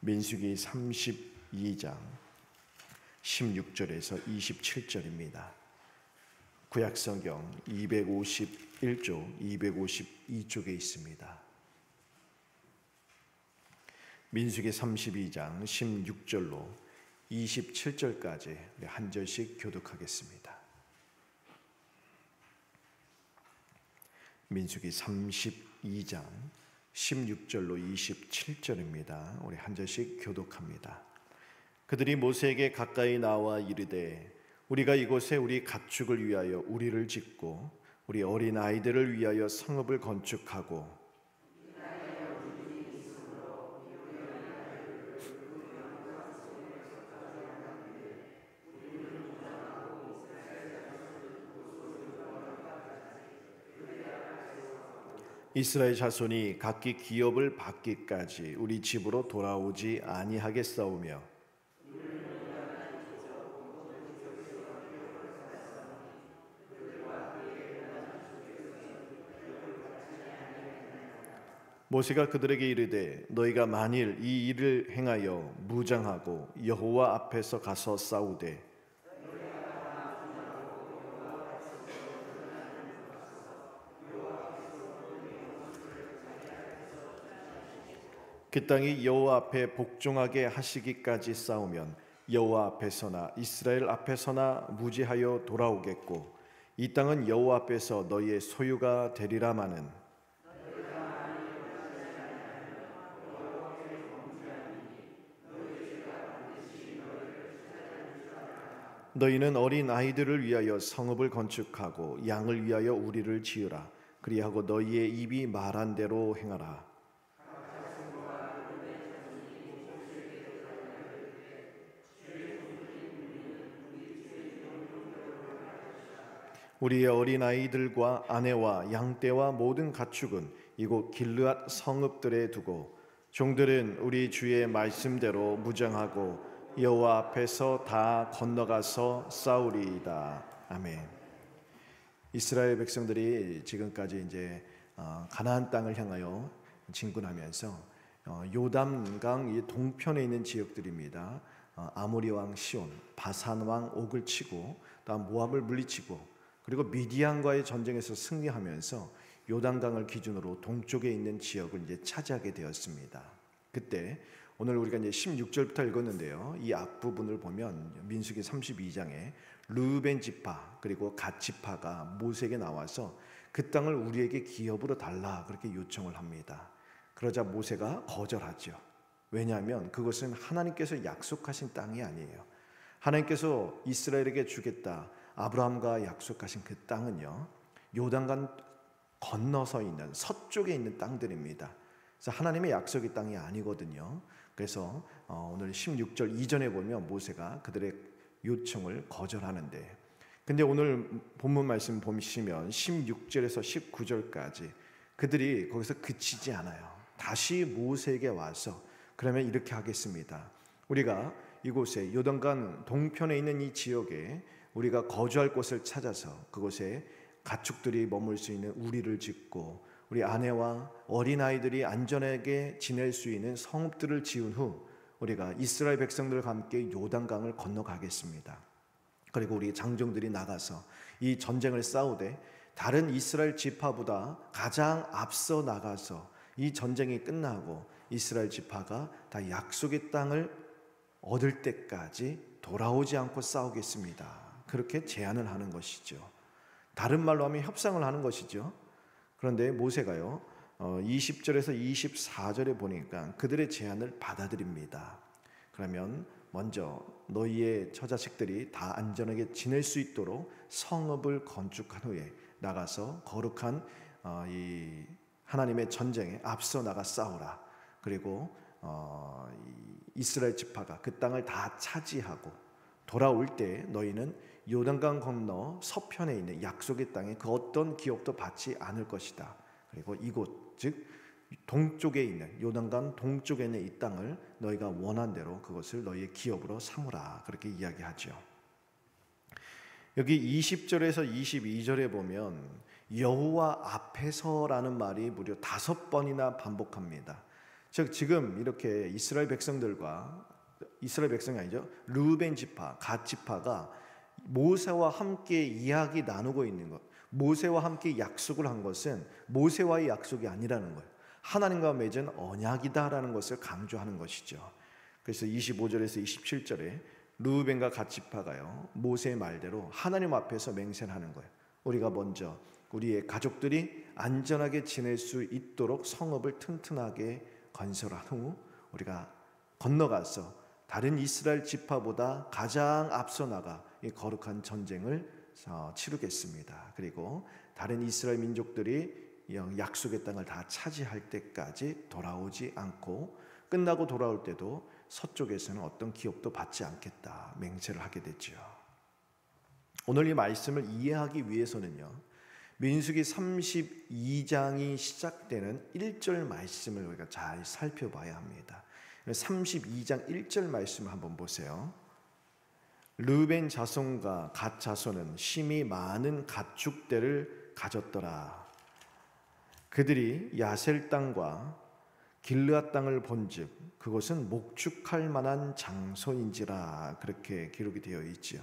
민수기 32장 16절에서 27절입니다. 구약성경 251쪽, 252쪽에 있습니다. 민수기 32장 16절로 27절까지 한 절씩 교독하겠습니다. 민수기 32장 16절로 27절입니다. 우리 한 절씩 교독합니다. 그들이 모세에게 가까이 나와 이르되 우리가 이곳에 우리 가축을 위하여 우리를 짓고 우리 어린 아이들을 위하여 성읍을 건축하고 이스라엘 자손이 각기 기업을 받기까지 우리 집으로 돌아오지 아니하겠사오며 모세가 그들에게 이르되 너희가 만일 이 일을 행하여 무장하고 여호와 앞에서 가서 싸우되 그 땅이 여호와 앞에 복종하게 하시기까지 싸우면 여호와 앞에서나 이스라엘 앞에서나 무지하여 돌아오겠고 이 땅은 여호와 앞에서 너희의 소유가 되리라마는 너희는 어린 아이들을 위하여 성읍을 건축하고 양을 위하여 우리를 지으라. 그리하고 너희의 입이 말한 대로 행하라. 우리의 어린 아이들과 아내와 양떼와 모든 가축은 이곳 길르앗 성읍들에 두고 종들은 우리 주의 말씀대로 무장하고 여호와 앞에서 다 건너가서 싸우리이다. 아멘. 이스라엘 백성들이 지금까지 이제 가나안 땅을 향하여 진군하면서 요담강 이 동편에 있는 지역들입니다. 아모리 왕 시온, 바산 왕 옥을 치고 다음 모압을 물리치고 그리고 미디안과의 전쟁에서 승리하면서 요단강을 기준으로 동쪽에 있는 지역을 이제 차지하게 되었습니다. 그때 오늘 우리가 이제 16절부터 읽었는데요. 이 앞부분을 보면 민수기 32장에 르우벤 지파 그리고 갓 지파가 모세에게 나와서 그 땅을 우리에게 기업으로 달라 그렇게 요청을 합니다. 그러자 모세가 거절하죠. 왜냐하면 그것은 하나님께서 약속하신 땅이 아니에요. 하나님께서 이스라엘에게 주겠다 아브라함과 약속하신 그 땅은요 요단강 건너서 있는 서쪽에 있는 땅들입니다. 그래서 하나님의 약속의 땅이 아니거든요. 그래서 오늘 16절 이전에 보면 모세가 그들의 요청을 거절하는데 근데 오늘 본문 말씀 보시면 16절에서 19절까지 그들이 거기서 그치지 않아요. 다시 모세에게 와서 그러면 이렇게 하겠습니다. 우리가 이곳에 요단강 동편에 있는 이 지역에 우리가 거주할 곳을 찾아서 그곳에 가축들이 머물 수 있는 우리를 짓고 우리 아내와 어린아이들이 안전하게 지낼 수 있는 성읍들을 지은 후 우리가 이스라엘 백성들과 함께 요단강을 건너가겠습니다. 그리고 우리 장정들이 나가서 이 전쟁을 싸우되 다른 이스라엘 지파보다 가장 앞서 나가서 이 전쟁이 끝나고 이스라엘 지파가 다 약속의 땅을 얻을 때까지 돌아오지 않고 싸우겠습니다. 그렇게 제안을 하는 것이죠. 다른 말로 하면 협상을 하는 것이죠. 그런데 모세가요 20절에서 24절에 보니까 그들의 제안을 받아들입니다. 그러면 먼저 너희의 처자식들이 다 안전하게 지낼 수 있도록 성읍을 건축한 후에 나가서 거룩한 이 하나님의 전쟁에 앞서 나가 싸우라. 그리고 이스라엘 지파가 그 땅을 다 차지하고 돌아올 때 너희는 요단강 건너 서편에 있는 약속의 땅에 그 어떤 기업도 받지 않을 것이다. 그리고 이곳 즉 동쪽에 있는 요단강 동쪽에 있는 이 땅을 너희가 원한 대로 그것을 너희의 기업으로 삼으라. 그렇게 이야기하죠. 여기 20절에서 22절에 보면 여호와 앞에서라는 말이 무려 5번이나 반복합니다. 즉 지금 이렇게 이스라엘 백성이 아니죠. 르우벤 지파, 갓 지파가 모세와 함께 이야기 나누고 있는 것, 모세와 함께 약속을 한 것은 모세와의 약속이 아니라는 거예요. 하나님과 맺은 언약이다라는 것을 강조하는 것이죠. 그래서 25절에서 27절에 르우벤과 갓 지파가요, 모세의 말대로 하나님 앞에서 맹세하는 거예요. 우리가 먼저 우리의 가족들이 안전하게 지낼 수 있도록 성읍을 튼튼하게 건설한 후 우리가 건너가서 다른 이스라엘 지파보다 가장 앞서 나가 이 거룩한 전쟁을 치르겠습니다. 그리고 다른 이스라엘 민족들이 약속의 땅을 다 차지할 때까지 돌아오지 않고 끝나고 돌아올 때도 서쪽에서는 어떤 기업도 받지 않겠다 맹세를 하게 됐죠. 오늘 이 말씀을 이해하기 위해서는요, 민수기 32장이 시작되는 1절 말씀을 우리가 잘 살펴봐야 합니다. 32장 1절 말씀 한번 보세요. 르우벤 자손과 갓 자손은 심히 많은 가축대를 가졌더라. 그들이 야셀 땅과 길르앗 땅을 본즉 그것은 목축할 만한 장소인지라, 그렇게 기록이 되어 있지요.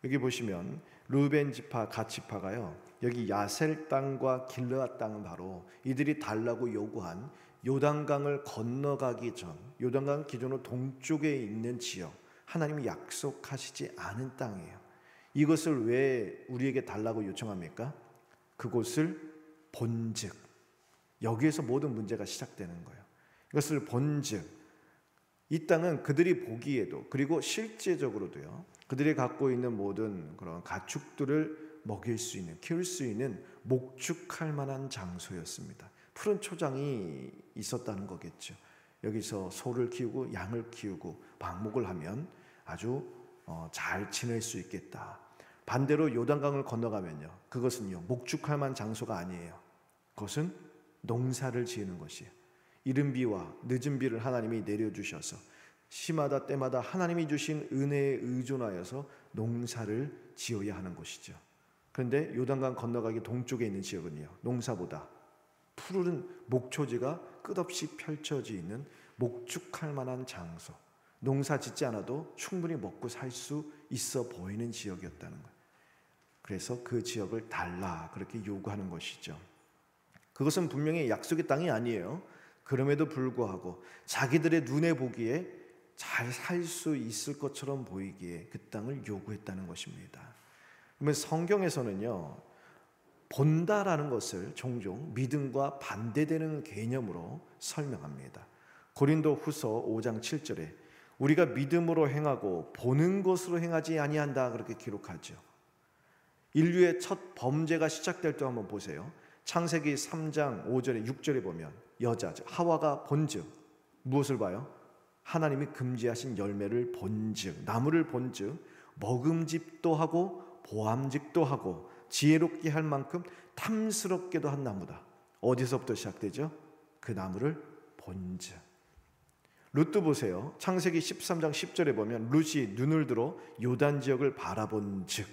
여기 보시면 르우벤 지파, 갓 지파가요, 여기 야셀 땅과 길르앗 땅은 바로 이들이 달라고 요구한 요단강을 건너가기 전, 요단강 기준으로 동쪽에 있는 지역, 하나님이 약속하시지 않은 땅이에요. 이것을 왜 우리에게 달라고 요청합니까? 그곳을 본즉, 여기에서 모든 문제가 시작되는 거예요. 이것을 본즉, 이 땅은 그들이 보기에도, 그리고 실제적으로도요, 그들이 갖고 있는 모든 그런 가축들을 먹일 수 있는, 키울 수 있는 목축할 만한 장소였습니다. 푸른 초장이 있었다는 거겠죠. 여기서 소를 키우고 양을 키우고 방목을 하면 아주 잘 지낼 수 있겠다. 반대로 요단강을 건너가면요, 그것은요 목축할 만한 장소가 아니에요. 그것은 농사를 지으는 것이에요. 이른 비와 늦은 비를 하나님이 내려주셔서 시마다 때마다 하나님이 주신 은혜에 의존하여서 농사를 지어야 하는 곳이죠. 그런데 요단강 건너가기 동쪽에 있는 지역은요, 농사보다 푸른 목초지가 끝없이 펼쳐져 있는 목축할 만한 장소, 농사 짓지 않아도 충분히 먹고 살 수 있어 보이는 지역이었다는 거예요. 그래서 그 지역을 달라, 그렇게 요구하는 것이죠. 그것은 분명히 약속의 땅이 아니에요. 그럼에도 불구하고 자기들의 눈에 보기에 잘 살 수 있을 것처럼 보이기에 그 땅을 요구했다는 것입니다. 그러면 성경에서는요, 본다라는 것을 종종 믿음과 반대되는 개념으로 설명합니다. 고린도 후서 5장 7절에 우리가 믿음으로 행하고 보는 것으로 행하지 아니한다, 그렇게 기록하죠. 인류의 첫 범죄가 시작될 때 한번 보세요. 창세기 3장 5절에 6절에 보면 여자, 하와가 본즉 무엇을 봐요? 하나님이 금지하신 열매를 본즉, 나무를 본즉 먹음직도 하고 보암직도 하고 지혜롭게 할 만큼 탐스럽게도 한 나무다. 어디서부터 시작되죠? 그 나무를 본즉. 룻도 보세요. 창세기 13장 10절에 보면 룻이 눈을 들어 요단 지역을 바라본즉,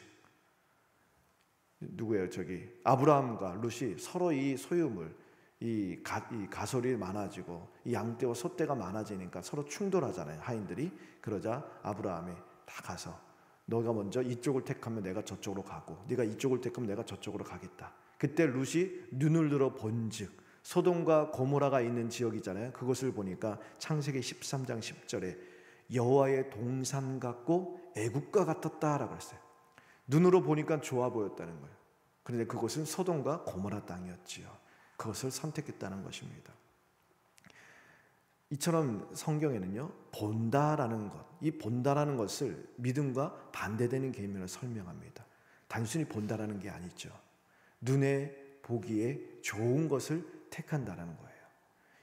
누구예요? 저기 아브라함과 룻이 서로 이 소유물, 이 가솔이 많아지고 이 양떼와 소떼가 많아지니까 서로 충돌하잖아요, 하인들이. 그러자 아브라함이 다 가서 너가 먼저 이쪽을 택하면 내가 저쪽으로 가고, 네가 이쪽을 택하면 내가 저쪽으로 가겠다. 그때 룻이 눈을 들어 본즉, 소돔과 고모라가 있는 지역이잖아요. 그것을 보니까 창세기 13장 10절에 여호와의 동산 같고 애국과 같았다라고 했어요. 눈으로 보니까 좋아 보였다는 거예요. 그런데 그것은 소돔과 고모라 땅이었지요. 그것을 선택했다는 것입니다. 이처럼 성경에는요, 본다라는 것, 이 본다라는 것을 믿음과 반대되는 개념으로 설명합니다. 단순히 본다라는 게 아니죠. 눈에 보기에 좋은 것을 택한다라는 거예요.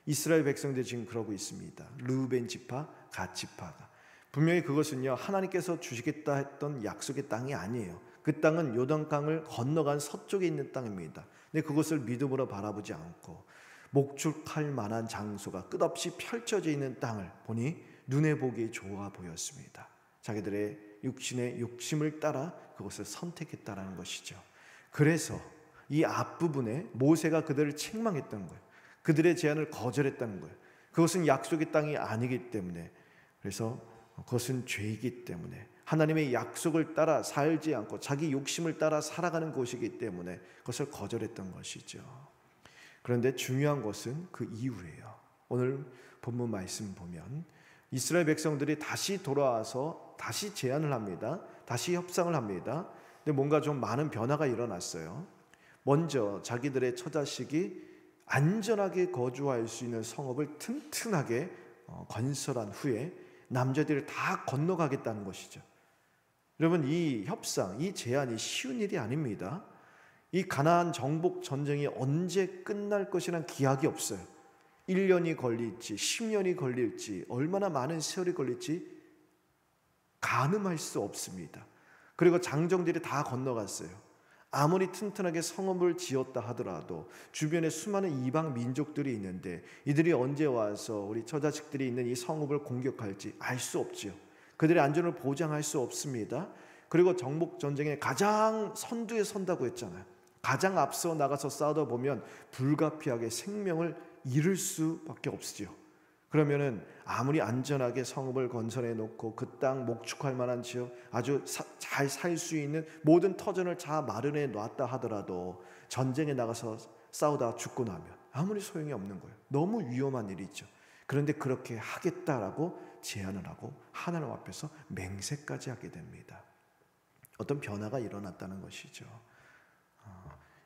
이스라엘 백성들이 지금 그러고 있습니다. 르우벤 지파, 갓 지파가. 분명히 그것은요, 하나님께서 주시겠다 했던 약속의 땅이 아니에요. 그 땅은 요단강을 건너간 서쪽에 있는 땅입니다. 근데 그것을 믿음으로 바라보지 않고 목축할 만한 장소가 끝없이 펼쳐져 있는 땅을 보니 눈에 보기에 좋아 보였습니다. 자기들의 육신의 욕심을 따라 그것을 선택했다라는 것이죠. 그래서 이 앞부분에 모세가 그들을 책망했던 거예요. 그들의 제안을 거절했다는 거예요. 그것은 약속의 땅이 아니기 때문에, 그래서 그것은 죄이기 때문에, 하나님의 약속을 따라 살지 않고 자기 욕심을 따라 살아가는 곳이기 때문에 그것을 거절했던 것이죠. 그런데 중요한 것은 그 이후예요. 오늘 본문 말씀 보면 이스라엘 백성들이 다시 돌아와서 다시 제안을 합니다. 다시 협상을 합니다. 근데 뭔가 좀 많은 변화가 일어났어요. 먼저 자기들의 처자식이 안전하게 거주할 수 있는 성읍을 튼튼하게 건설한 후에 남자들을 다 건너가겠다는 것이죠. 여러분, 이 협상, 이 제안이 쉬운 일이 아닙니다. 이 가나안 정복 전쟁이 언제 끝날 것이란 기약이 없어요. 1년이 걸릴지 10년이 걸릴지 얼마나 많은 세월이 걸릴지 가늠할 수 없습니다. 그리고 장정들이 다 건너갔어요. 아무리 튼튼하게 성읍을 지었다 하더라도 주변에 수많은 이방 민족들이 있는데 이들이 언제 와서 우리 처자식들이 있는 이 성읍을 공격할지 알 수 없지요. 그들의 안전을 보장할 수 없습니다. 그리고 정복 전쟁에 가장 선두에 선다고 했잖아요. 가장 앞서 나가서 싸우다 보면 불가피하게 생명을 잃을 수밖에 없지요. 그러면은 아무리 안전하게 성읍을 건설해 놓고 그 땅 목축할 만한 지역, 아주 잘 살 수 있는 모든 터전을 다 마련해 놨다 하더라도 전쟁에 나가서 싸우다 죽고 나면 아무리 소용이 없는 거예요. 너무 위험한 일이죠. 그런데 그렇게 하겠다라고 제안을 하고 하나님 앞에서 맹세까지 하게 됩니다. 어떤 변화가 일어났다는 것이죠.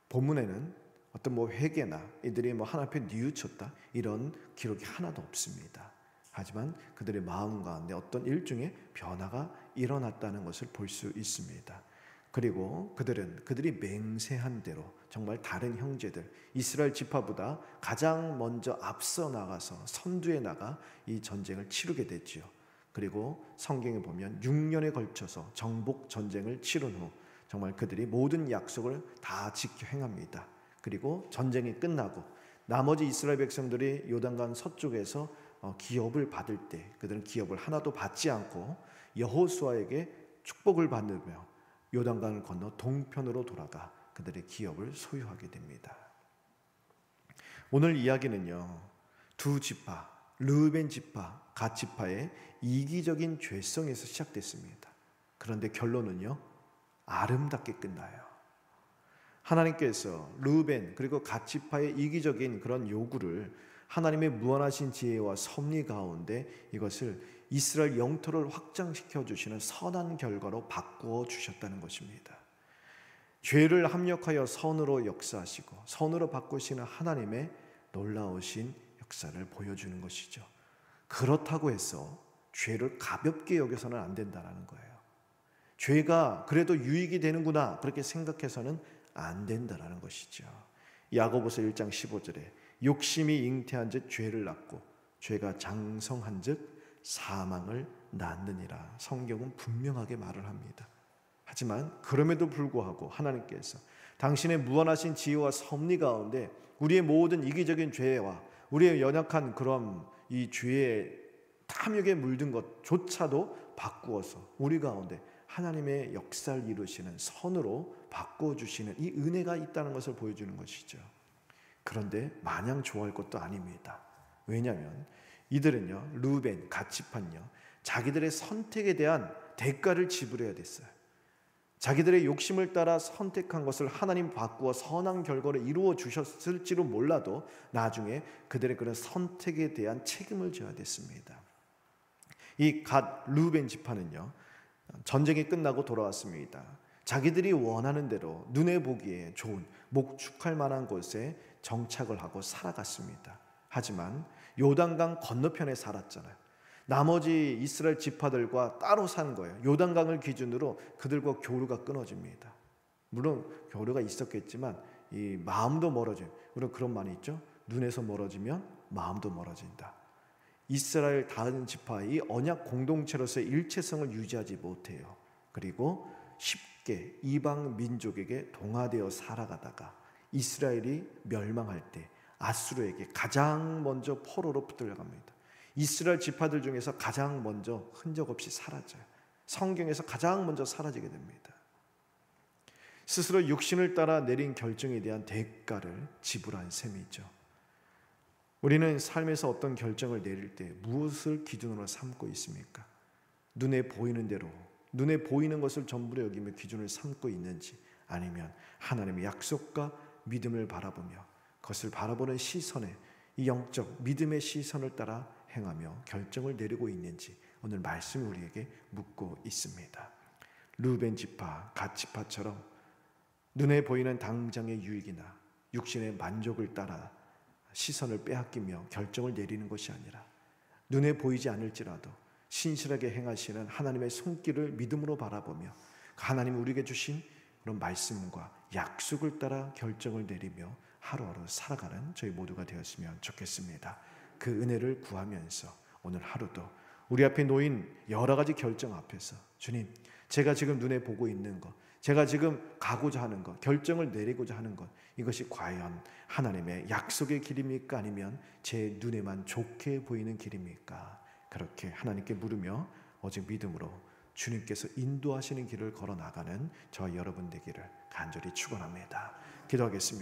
본문에는 어떤 회개나 이들이 하나님 앞에 뉘우쳤다 이런 기록이 하나도 없습니다. 하지만 그들의 마음 가운데 어떤 일종의 변화가 일어났다는 것을 볼 수 있습니다. 그리고 그들이 맹세한 대로 정말 다른 형제들 이스라엘 지파보다 가장 먼저 앞서 나가서 선두에 나가 이 전쟁을 치르게 됐지요. 그리고 성경에 보면 6년에 걸쳐서 정복 전쟁을 치른 후 정말 그들이 모든 약속을 다 지켜 행합니다. 그리고 전쟁이 끝나고 나머지 이스라엘 백성들이 요단강 서쪽에서 기업을 받을 때 그들은 기업을 하나도 받지 않고 여호수아에게 축복을 받으며 요단강을 건너 동편으로 돌아가 그들의 기업을 소유하게 됩니다. 오늘 이야기는요, 두 지파, 르우벤 지파, 갓 지파의 이기적인 죄성에서 시작됐습니다. 그런데 결론은요, 아름답게 끝나요. 하나님께서 르우벤 그리고 갓 지파의 이기적인 그런 요구를 하나님의 무한하신 지혜와 섭리 가운데 이것을 이스라엘 영토를 확장시켜 주시는 선한 결과로 바꾸어 주셨다는 것입니다. 죄를 합력하여 선으로 역사하시고 선으로 바꾸시는 하나님의 놀라우신 역사를 보여주는 것이죠. 그렇다고 해서 죄를 가볍게 여겨서는 안 된다는 거예요. 죄가 그래도 유익이 되는구나 그렇게 생각해서는 안 된다는 것이죠. 야고보서 1장 15절에 욕심이 잉태한 즉 죄를 낳고 죄가 장성한 즉 사망을 낳느니라. 성경은 분명하게 말을 합니다. 하지만 그럼에도 불구하고 하나님께서 당신의 무한하신 지혜와 섭리 가운데 우리의 모든 이기적인 죄와 우리의 연약한 그런 이 죄의 탐욕에 물든 것조차도 바꾸어서 우리 가운데 하나님의 역사를 이루시는 선으로 바꿔주시는 이 은혜가 있다는 것을 보여주는 것이죠. 그런데 마냥 좋아할 것도 아닙니다. 왜냐하면 이들은요, 르우벤, 갓 지파는요, 자기들의 선택에 대한 대가를 지불해야 됐어요. 자기들의 욕심을 따라 선택한 것을 하나님 바꾸어 선한 결과를 이루어 주셨을지도 몰라도 나중에 그들의 그런 선택에 대한 책임을 져야 됐습니다. 이 갓 르우벤 지파는요, 전쟁이 끝나고 돌아왔습니다. 자기들이 원하는 대로 눈에 보기에 좋은 목축할 만한 곳에 정착을 하고 살아갔습니다. 하지만 요단강 건너편에 살았잖아요. 나머지 이스라엘 지파들과 따로 산 거예요. 요단강을 기준으로 그들과 교류가 끊어집니다. 물론 교류가 있었겠지만 이 마음도 멀어져요. 물론 그런 말이 있죠. 눈에서 멀어지면 마음도 멀어진다. 이스라엘 다른 지파의 언약 공동체로서의 일체성을 유지하지 못해요. 그리고 쉽게 이방 민족에게 동화되어 살아가다가 이스라엘이 멸망할 때 아수르에게 가장 먼저 포로로 붙들려갑니다. 이스라엘 지파들 중에서 가장 먼저 흔적 없이 사라져요. 성경에서 가장 먼저 사라지게 됩니다. 스스로 육신을 따라 내린 결정에 대한 대가를 지불한 셈이죠. 우리는 삶에서 어떤 결정을 내릴 때 무엇을 기준으로 삼고 있습니까? 눈에 보이는 대로, 눈에 보이는 것을 전부로 여기며 기준을 삼고 있는지, 아니면 하나님의 약속과 믿음을 바라보며 그것을 바라보는 시선에 이 영적 믿음의 시선을 따라 행하며 결정을 내리고 있는지 오늘 말씀이 우리에게 묻고 있습니다. 르우벤 지파, 갓 지파처럼 눈에 보이는 당장의 유익이나 육신의 만족을 따라 시선을 빼앗기며 결정을 내리는 것이 아니라 눈에 보이지 않을지라도 신실하게 행하시는 하나님의 손길을 믿음으로 바라보며 하나님이 우리에게 주신 그런 말씀과 약속을 따라 결정을 내리며 하루하루 살아가는 저희 모두가 되었으면 좋겠습니다. 그 은혜를 구하면서 오늘 하루도 우리 앞에 놓인 여러 가지 결정 앞에서 주님, 제가 지금 눈에 보고 있는 것, 제가 지금 가고자 하는 것, 결정을 내리고자 하는 것, 이것이 과연 하나님의 약속의 길입니까? 아니면 제 눈에만 좋게 보이는 길입니까? 그렇게 하나님께 물으며 오직 믿음으로 주님께서 인도하시는 길을 걸어 나가는 저와 여러분 되기를 간절히 축원합니다. 기도하겠습니다.